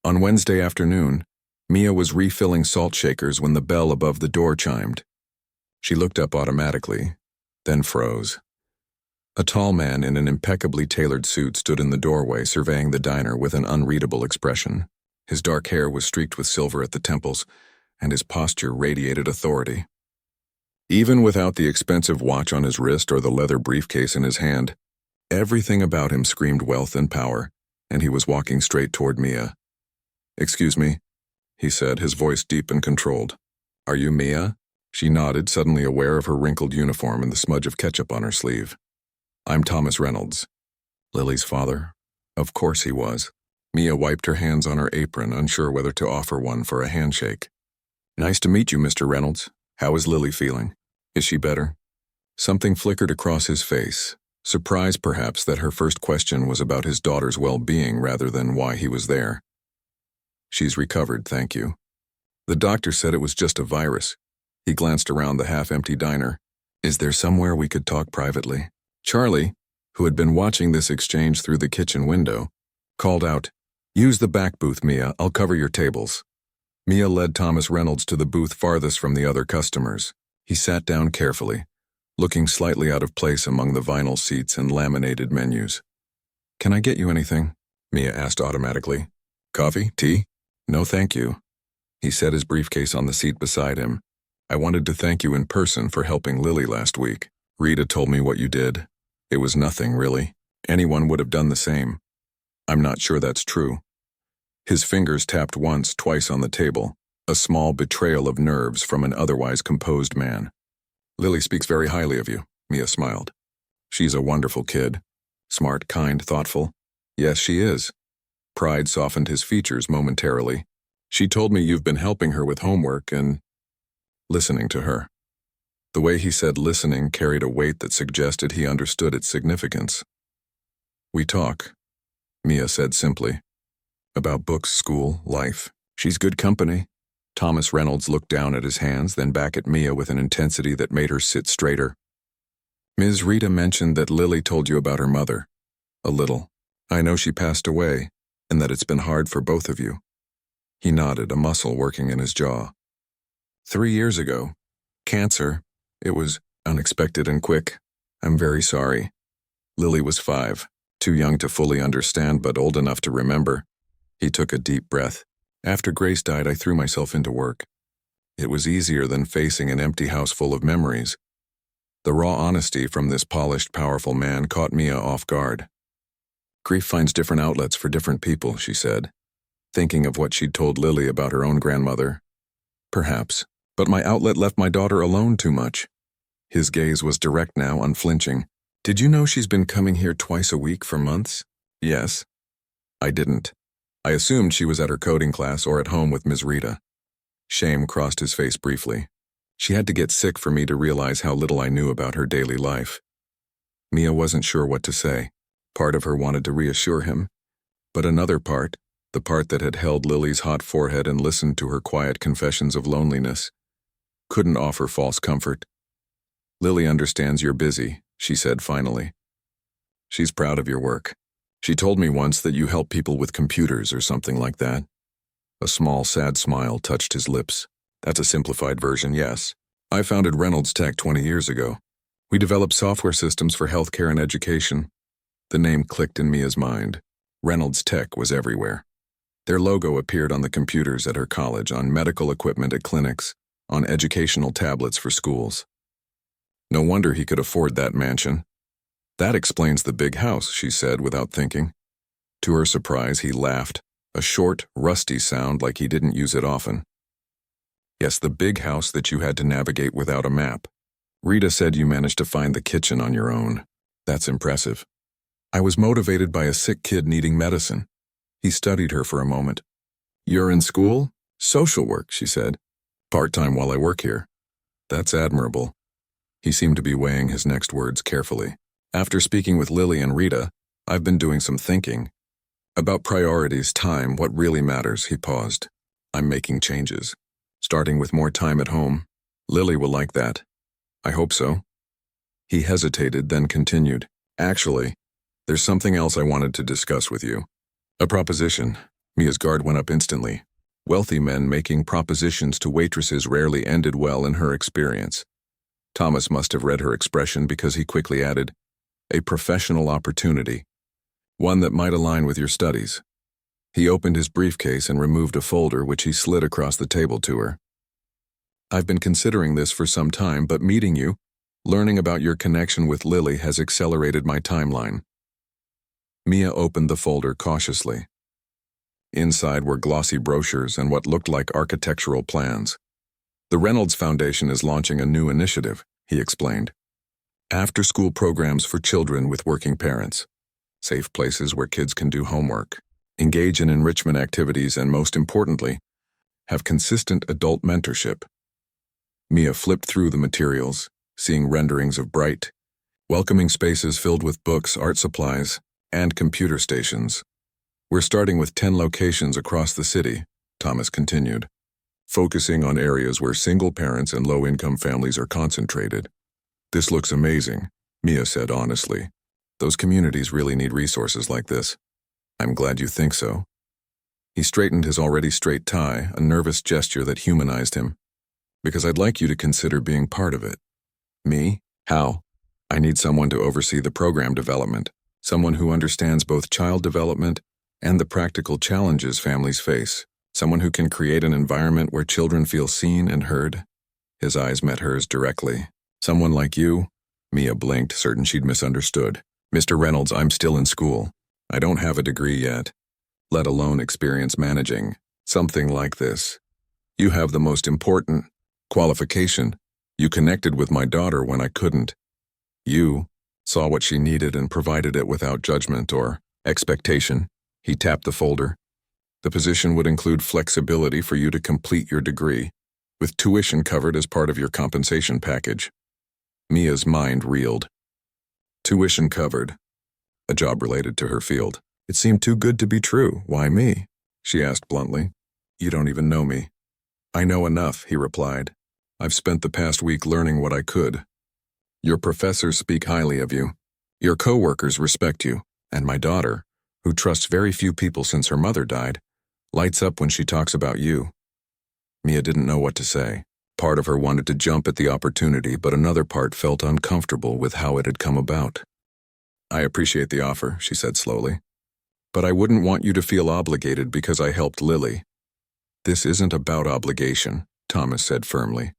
On Wednesday afternoon, Mia was refilling salt shakers when the bell above the door chimed. She looked up automatically, then froze. A tall man in an impeccably tailored suit stood in the doorway, surveying the diner with an unreadable expression. His dark hair was streaked with silver at the temples, and his posture radiated authority. Even without the expensive watch on his wrist or the leather briefcase in his hand, everything about him screamed wealth and power, and he was walking straight toward Mia. "Excuse me," he said, his voice deep and controlled. "Are you Mia?" She nodded, suddenly aware of her wrinkled uniform and the smudge of ketchup on her sleeve. "I'm Thomas Reynolds." Lily's father? Of course he was. Mia wiped her hands on her apron, unsure whether to offer one for a handshake. "Nice to meet you, Mr. Reynolds. How is Lily feeling? Is she better?" Something flickered across his face, surprise perhaps that her first question was about his daughter's well-being rather than why he was there. "She's recovered, thank you. The doctor said it was just a virus." He glanced around the half-empty diner. "Is there somewhere we could talk privately?" Charlie, who had been watching this exchange through the kitchen window, called out, "Use the back booth, Mia. I'll cover your tables." Mia led Thomas Reynolds to the booth farthest from the other customers. He sat down carefully, looking slightly out of place among the vinyl seats and laminated menus. "Can I get you anything?" Mia asked automatically. "Coffee? Tea?" "No, thank you." He set his briefcase on the seat beside him. "I wanted to thank you in person for helping Lily last week. Rita told me what you did. It was nothing, really. Anyone would have done the same. I'm not sure that's true." His fingers tapped once, twice on the table, a small betrayal of nerves from an otherwise composed man. "Lily speaks very highly of you," Mia smiled. "She's a wonderful kid. Smart, kind, thoughtful." "Yes, she is." Pride softened his features momentarily. "She told me you've been helping her with homework and listening to her." The way he said listening carried a weight that suggested he understood its significance. "We talk," Mia said simply. "About books, school, life. She's good company." Thomas Reynolds looked down at his hands, then back at Mia with an intensity that made her sit straighter. "Ms. Rita mentioned that Lily told you about her mother." "A little. I know she passed away, and that it's been hard for both of you." He nodded, a muscle working in his jaw. 3 years ago. Cancer. It was unexpected and quick. I'm very sorry." Lily was 5, too young to fully understand but old enough to remember. He took a deep breath. "After Grace died, I threw myself into work. It was easier than facing an empty house full of memories." The raw honesty from this polished, powerful man caught Mia off guard. "Grief finds different outlets for different people," she said, thinking of what she'd told Lily about her own grandmother. "Perhaps, but my outlet left my daughter alone too much." His gaze was direct now, unflinching. "Did you know she's been coming here twice a week for months?" "Yes." "I didn't. I assumed she was at her coding class or at home with Ms. Rita." Shame crossed his face briefly. "She had to get sick for me to realize how little I knew about her daily life." Mia wasn't sure what to say. Part of her wanted to reassure him, but another part, the part that had held Lily's hot forehead and listened to her quiet confessions of loneliness, couldn't offer false comfort. "Lily understands you're busy," she said finally. "She's proud of your work. She told me once that you help people with computers or something like that." A small, sad smile touched his lips. That's a simplified version, yes. I founded Reynolds Tech 20 years ago. We develop software systems for healthcare and education. The name clicked in Mia's mind. Reynolds Tech was everywhere. Their logo appeared on the computers at her college, on medical equipment at clinics, on educational tablets for schools. No wonder he could afford that mansion. That explains the big house, she said without thinking. To her surprise, he laughed, a short, rusty sound like he didn't use it often. Yes, the big house that you had to navigate without a map. Rita said you managed to find the kitchen on your own. That's impressive. I was motivated by a sick kid needing medicine. He studied her for a moment. You're in school? Social work, she said. Part-time while I work here. That's admirable. He seemed to be weighing his next words carefully. After speaking with Lily and Rita, I've been doing some thinking. About priorities, time, what really matters, he paused. I'm making changes. Starting with more time at home. Lily will like that. I hope so. He hesitated, then continued. Actually, there's something else I wanted to discuss with you. A proposition. Mia's guard went up instantly. Wealthy men making propositions to waitresses rarely ended well in her experience. Thomas must have read her expression because he quickly added, a professional opportunity. One that might align with your studies. He opened his briefcase and removed a folder which he slid across the table to her. I've been considering this for some time, but meeting you, learning about your connection with Lily has accelerated my timeline. Mia opened the folder cautiously. Inside were glossy brochures and what looked like architectural plans. The Reynolds Foundation is launching a new initiative, he explained. After-school programs for children with working parents. Safe places where kids can do homework, engage in enrichment activities, and most importantly, have consistent adult mentorship. Mia flipped through the materials, seeing renderings of bright, welcoming spaces filled with books, art supplies, and computer stations. We're starting with 10 locations across the city, Thomas continued, focusing on areas where single parents and low-income families are concentrated. This looks amazing, Mia said honestly. Those communities really need resources like this. I'm glad you think so. He straightened his already straight tie, a nervous gesture that humanized him. Because I'd like you to consider being part of it. Me? How? I need someone to oversee the program development, someone who understands both child development and the practical challenges families face, someone who can create an environment where children feel seen and heard. His eyes met hers directly. Someone like you? Mia blinked, certain she'd misunderstood. Mr. Reynolds, I'm still in school. I don't have a degree yet, let alone experience managing something like this. You have the most important qualification. You connected with my daughter when I couldn't. You saw what she needed and provided it without judgment or expectation. He tapped the folder. The position would include flexibility for you to complete your degree, with tuition covered as part of your compensation package. Mia's mind reeled. Tuition covered. A job related to her field. It seemed too good to be true. Why me? She asked bluntly. You don't even know me. I know enough, he replied. I've spent the past week learning what I could. Your professors speak highly of you. Your co-workers respect you. And my daughter, who trusts very few people since her mother died, lights up when she talks about you. Mia didn't know what to say. Part of her wanted to jump at the opportunity, but another part felt uncomfortable with how it had come about. I appreciate the offer, she said slowly. But I wouldn't want you to feel obligated because I helped Lily. This isn't about obligation, Thomas said firmly.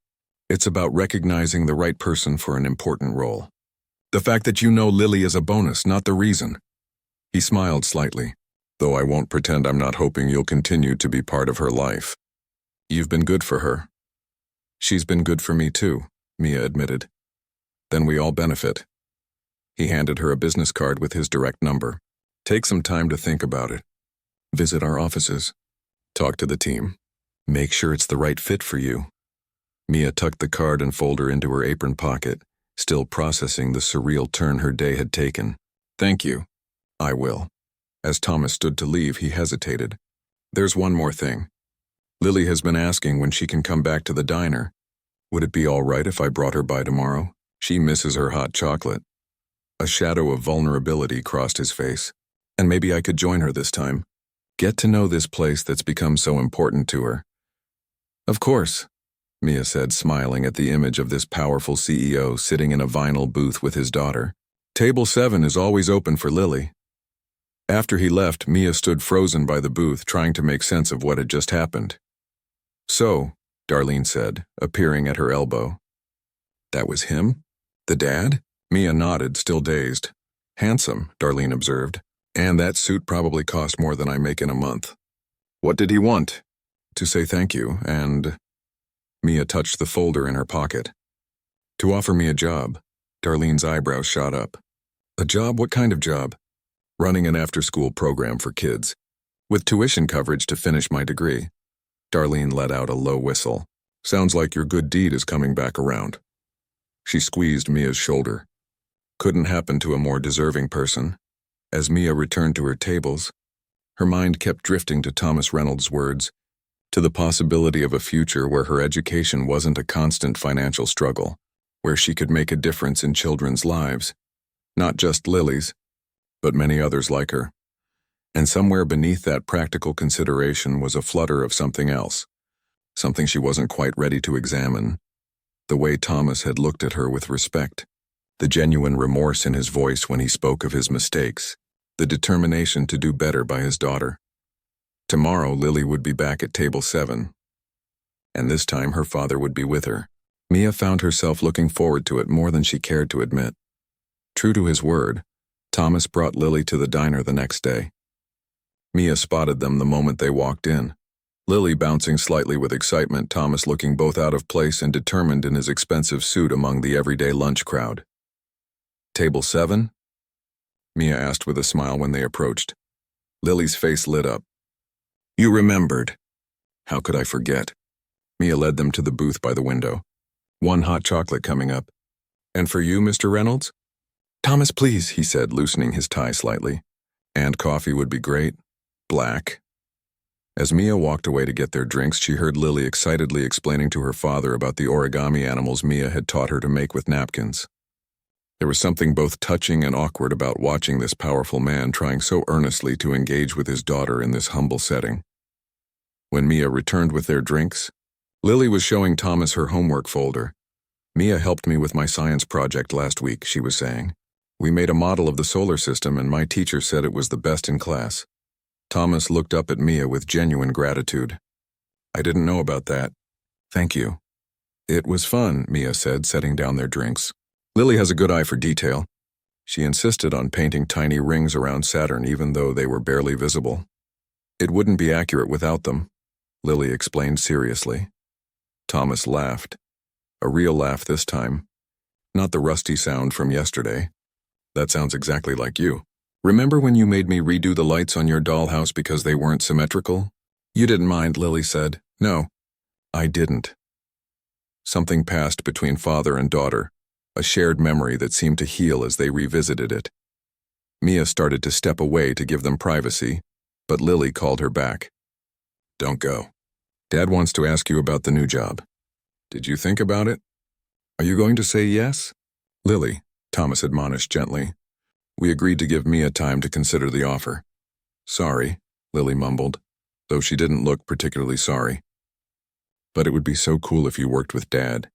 It's about recognizing the right person for an important role. The fact that you know Lily is a bonus, not the reason. He smiled slightly, though I won't pretend I'm not hoping you'll continue to be part of her life. You've been good for her. She's been good for me too, Mia admitted. Then we all benefit. He handed her a business card with his direct number. Take some time to think about it. Visit our offices. Talk to the team. Make sure it's the right fit for you. Mia tucked the card and folder into her apron pocket, still processing the surreal turn her day had taken. Thank you. I will. As Thomas stood to leave, he hesitated. There's one more thing. Lily has been asking when she can come back to the diner. Would it be all right if I brought her by tomorrow? She misses her hot chocolate. A shadow of vulnerability crossed his face. And maybe I could join her this time. Get to know this place that's become so important to her. Of course, Mia said, smiling at the image of this powerful CEO sitting in a vinyl booth with his daughter. Table 7 is always open for Lily. After he left, Mia stood frozen by the booth, trying to make sense of what had just happened. So, Darlene said, appearing at her elbow. That was him? The dad? Mia nodded, still dazed. Handsome, Darlene observed. And that suit probably cost more than I make in a month. What did he want? To say thank you, and... Mia touched the folder in her pocket. To offer me a job. Darlene's eyebrows shot up. A job? What kind of job? Running an after-school program for kids, with tuition coverage to finish my degree. Darlene let out a low whistle. Sounds like your good deed is coming back around. She squeezed Mia's shoulder. Couldn't happen to a more deserving person. As Mia returned to her tables, her mind kept drifting to Thomas Reynolds' words, to the possibility of a future where her education wasn't a constant financial struggle, where she could make a difference in children's lives, not just Lily's, but many others like her. And somewhere beneath that practical consideration was a flutter of something else, something she wasn't quite ready to examine. The way Thomas had looked at her with respect, the genuine remorse in his voice when he spoke of his mistakes, the determination to do better by his daughter. Tomorrow, Lily would be back at table 7, and this time her father would be with her. Mia found herself looking forward to it more than she cared to admit. True to his word, Thomas brought Lily to the diner the next day. Mia spotted them the moment they walked in. Lily bouncing slightly with excitement, Thomas looking both out of place and determined in his expensive suit among the everyday lunch crowd. Table 7? Mia asked with a smile when they approached. Lily's face lit up. You remembered. How could I forget? Mia led them to the booth by the window. One hot chocolate coming up. And for you, Mr. Reynolds? Thomas, please, he said, loosening his tie slightly. And coffee would be great. Black. As Mia walked away to get their drinks, she heard Lily excitedly explaining to her father about the origami animals Mia had taught her to make with napkins. There was something both touching and awkward about watching this powerful man trying so earnestly to engage with his daughter in this humble setting. When Mia returned with their drinks, Lily was showing Thomas her homework folder. Mia helped me with my science project last week, she was saying. We made a model of the solar system and my teacher said it was the best in class. Thomas looked up at Mia with genuine gratitude. I didn't know about that. Thank you. It was fun, Mia said, setting down their drinks. Lily has a good eye for detail. She insisted on painting tiny rings around Saturn even though they were barely visible. It wouldn't be accurate without them, Lily explained seriously. Thomas laughed. A real laugh this time. Not the rusty sound from yesterday. That sounds exactly like you. Remember when you made me redo the lights on your dollhouse because they weren't symmetrical? You didn't mind, Lily said. No, I didn't. Something passed between father and daughter, a shared memory that seemed to heal as they revisited it. Mia started to step away to give them privacy, but Lily called her back. Don't go. Dad wants to ask you about the new job. Did you think about it? Are you going to say yes? Lily, Thomas admonished gently. We agreed to give Mia time to consider the offer. Sorry, Lily mumbled, though she didn't look particularly sorry. But it would be so cool if you worked with Dad.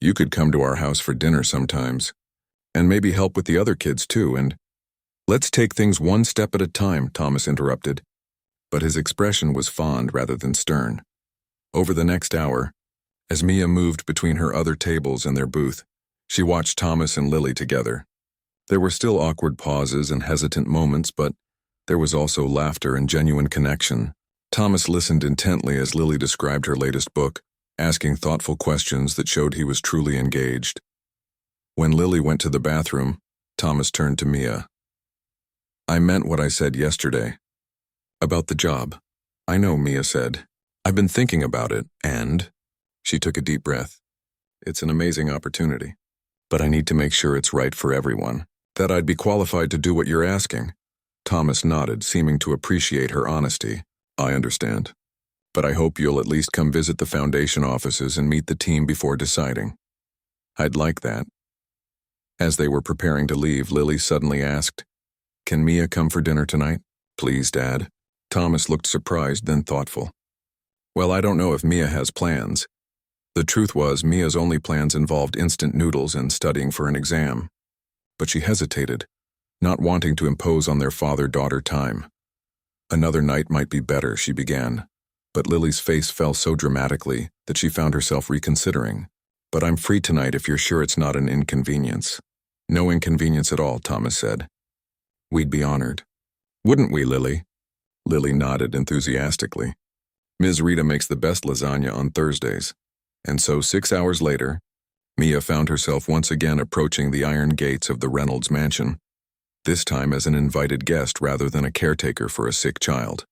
You could come to our house for dinner sometimes, and maybe help with the other kids too, and... Let's take things one step at a time, Thomas interrupted, but his expression was fond rather than stern. Over the next hour, as Mia moved between her other tables and their booth, she watched Thomas and Lily together. There were still awkward pauses and hesitant moments, but there was also laughter and genuine connection. Thomas listened intently as Lily described her latest book, asking thoughtful questions that showed he was truly engaged. When Lily went to the bathroom, Thomas turned to Mia. I meant what I said yesterday. About the job. I know, Mia said. I've been thinking about it, and... She took a deep breath. It's an amazing opportunity. But I need to make sure it's right for everyone. That I'd be qualified to do what you're asking. Thomas nodded, seeming to appreciate her honesty. I understand. But I hope you'll at least come visit the foundation offices and meet the team before deciding. I'd like that. As they were preparing to leave, Lily suddenly asked, Can Mia come for dinner tonight? Please, Dad. Thomas looked surprised, then thoughtful. Well, I don't know if Mia has plans. The truth was, Mia's only plans involved instant noodles and studying for an exam. But she hesitated, not wanting to impose on their father-daughter time. Another night might be better, she began, but Lily's face fell so dramatically that she found herself reconsidering. But I'm free tonight if you're sure it's not an inconvenience. No inconvenience at all, Thomas said. We'd be honored. Wouldn't we, Lily? Lily nodded enthusiastically. Ms. Rita makes the best lasagna on Thursdays. And so 6 hours later, Mia found herself once again approaching the iron gates of the Reynolds mansion, this time as an invited guest rather than a caretaker for a sick child.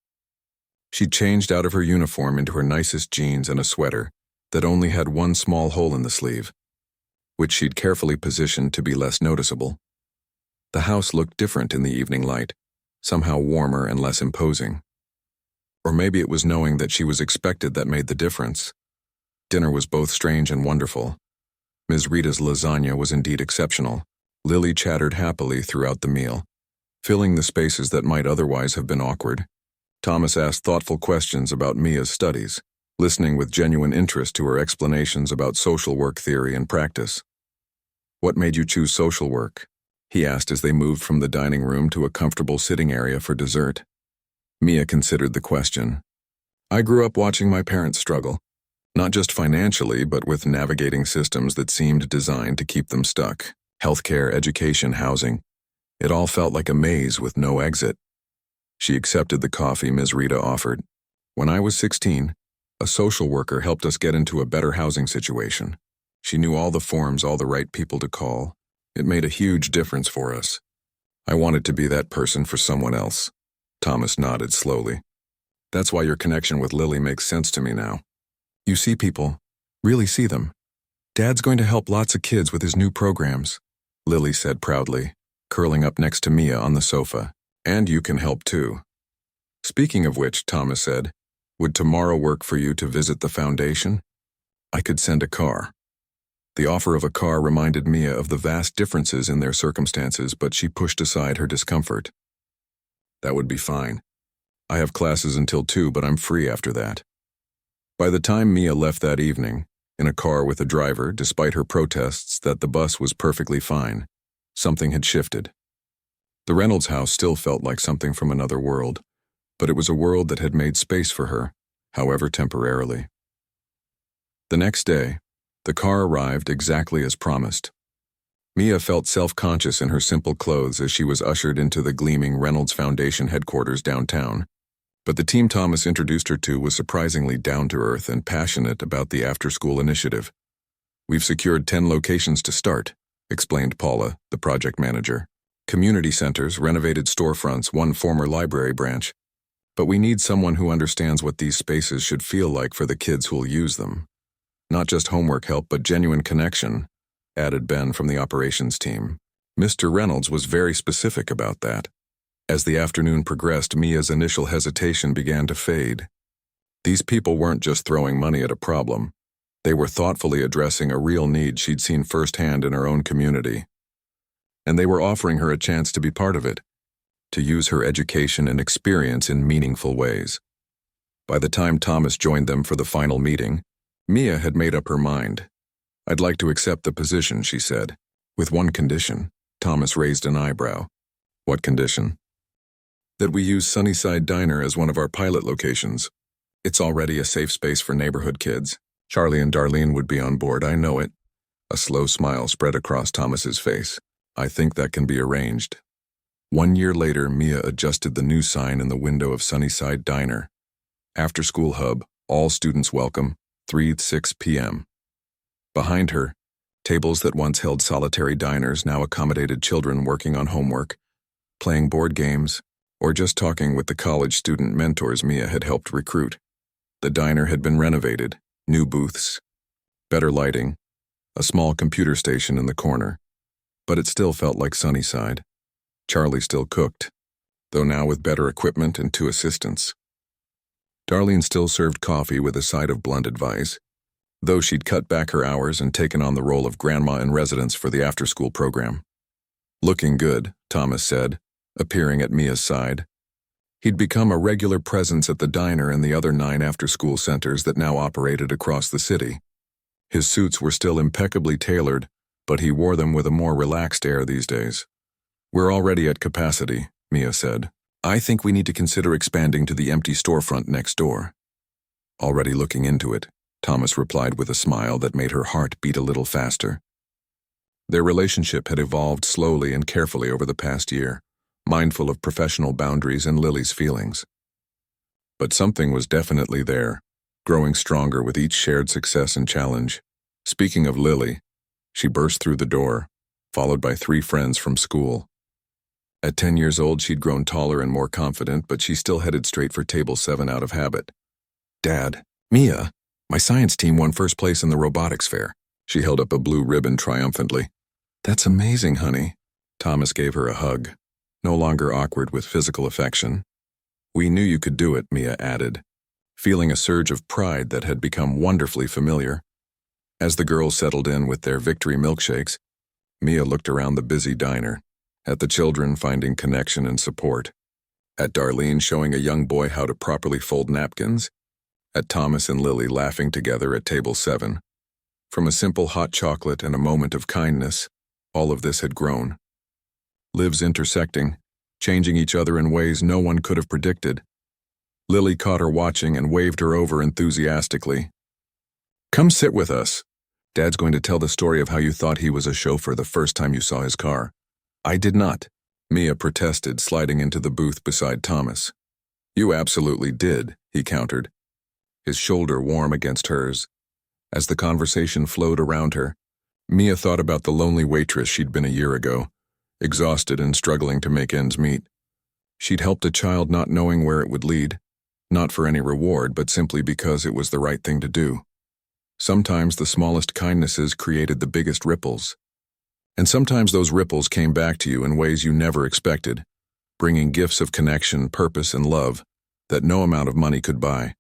She changed out of her uniform into her nicest jeans and a sweater that only had one small hole in the sleeve, which she'd carefully positioned to be less noticeable. The house looked different in the evening light, somehow warmer and less imposing. Or maybe it was knowing that she was expected that made the difference. Dinner was both strange and wonderful. Ms. Rita's lasagna was indeed exceptional. Lily chattered happily throughout the meal, filling the spaces that might otherwise have been awkward. Thomas asked thoughtful questions about Mia's studies, listening with genuine interest to her explanations about social work theory and practice. What made you choose social work? He asked as they moved from the dining room to a comfortable sitting area for dessert. Mia considered the question. I grew up watching my parents struggle, not just financially, but with navigating systems that seemed designed to keep them stuck. Healthcare, education, housing. It all felt like a maze with no exit. She accepted the coffee Ms. Rita offered. When I was 16, a social worker helped us get into a better housing situation. She knew all the forms, all the right people to call. It made a huge difference for us. I wanted to be that person for someone else. Thomas nodded slowly. That's why your connection with Lily makes sense to me now. You see people, really see them. Dad's going to help lots of kids with his new programs, Lily said proudly, curling up next to Mia on the sofa. And you can help too. Speaking of which, Thomas said, would tomorrow work for you to visit the foundation? I could send a car. The offer of a car reminded Mia of the vast differences in their circumstances, but she pushed aside her discomfort. That would be fine. I have classes until 2, but I'm free after that. By the time Mia left that evening, in a car with a driver, despite her protests that the bus was perfectly fine, something had shifted. The Reynolds house still felt like something from another world, but it was a world that had made space for her, however temporarily. The next day, the car arrived exactly as promised. Mia felt self-conscious in her simple clothes as she was ushered into the gleaming Reynolds Foundation headquarters downtown, but the team Thomas introduced her to was surprisingly down-to-earth and passionate about the after-school initiative. We've secured 10 locations to start, explained Paula, the project manager. Community centers, renovated storefronts, one former library branch. But we need someone who understands what these spaces should feel like for the kids who'll use them. Not just homework help, but genuine connection, added Ben from the operations team. Mr. Reynolds was very specific about that. As the afternoon progressed, Mia's initial hesitation began to fade. These people weren't just throwing money at a problem. They were thoughtfully addressing a real need she'd seen firsthand in her own community. And they were offering her a chance to be part of it, to use her education and experience in meaningful ways. By the time Thomas joined them for the final meeting, Mia had made up her mind. I'd like to accept the position, she said. With one condition. Thomas raised an eyebrow. What condition? That we use Sunnyside Diner as one of our pilot locations. It's already a safe space for neighborhood kids. Charlie and Darlene would be on board, I know it. A slow smile spread across Thomas's face. I think that can be arranged. 1 year later, Mia adjusted the new sign in the window of Sunnyside Diner. After school hub, all students welcome, 3-6 p.m. Behind her, tables that once held solitary diners now accommodated children working on homework, playing board games, or just talking with the college student mentors Mia had helped recruit. The diner had been renovated, new booths, better lighting, a small computer station in the corner. But it still felt like Sunnyside. Charlie still cooked, though now with better equipment and 2 assistants. Darlene still served coffee with a side of blunt advice, though she'd cut back her hours and taken on the role of grandma in residence for the after-school program. Looking good, Thomas said, appearing at Mia's side. He'd become a regular presence at the diner and the other 9 after-school centers that now operated across the city. His suits were still impeccably tailored, but he wore them with a more relaxed air these days. "We're already at capacity," Mia said. "I think we need to consider expanding to the empty storefront next door." "Already looking into it," Thomas replied with a smile that made her heart beat a little faster. Their relationship had evolved slowly and carefully over the past year, mindful of professional boundaries and Lily's feelings. But something was definitely there, growing stronger with each shared success and challenge. Speaking of Lily, she burst through the door, followed by 3 friends from school. At 10 years old, she'd grown taller and more confident, but she still headed straight for table 7 out of habit. "Dad, Mia, my science team won first place in the robotics fair." She held up a blue ribbon triumphantly. "That's amazing, honey." Thomas gave her a hug, no longer awkward with physical affection. "We knew you could do it," Mia added, feeling a surge of pride that had become wonderfully familiar. As the girls settled in with their victory milkshakes, Mia looked around the busy diner, at the children finding connection and support, at Darlene showing a young boy how to properly fold napkins, at Thomas and Lily laughing together at table 7. From a simple hot chocolate and a moment of kindness, all of this had grown. Lives intersecting, changing each other in ways no one could have predicted. Lily caught her watching and waved her over enthusiastically. "Come sit with us. Dad's going to tell the story of how you thought he was a chauffeur the first time you saw his car." "I did not," Mia protested, sliding into the booth beside Thomas. "You absolutely did," he countered, his shoulder warm against hers. As the conversation flowed around her, Mia thought about the lonely waitress she'd been a year ago, exhausted and struggling to make ends meet. She'd helped a child not knowing where it would lead, not for any reward, but simply because it was the right thing to do. Sometimes the smallest kindnesses created the biggest ripples. And sometimes those ripples came back to you in ways you never expected, bringing gifts of connection, purpose, and love that no amount of money could buy.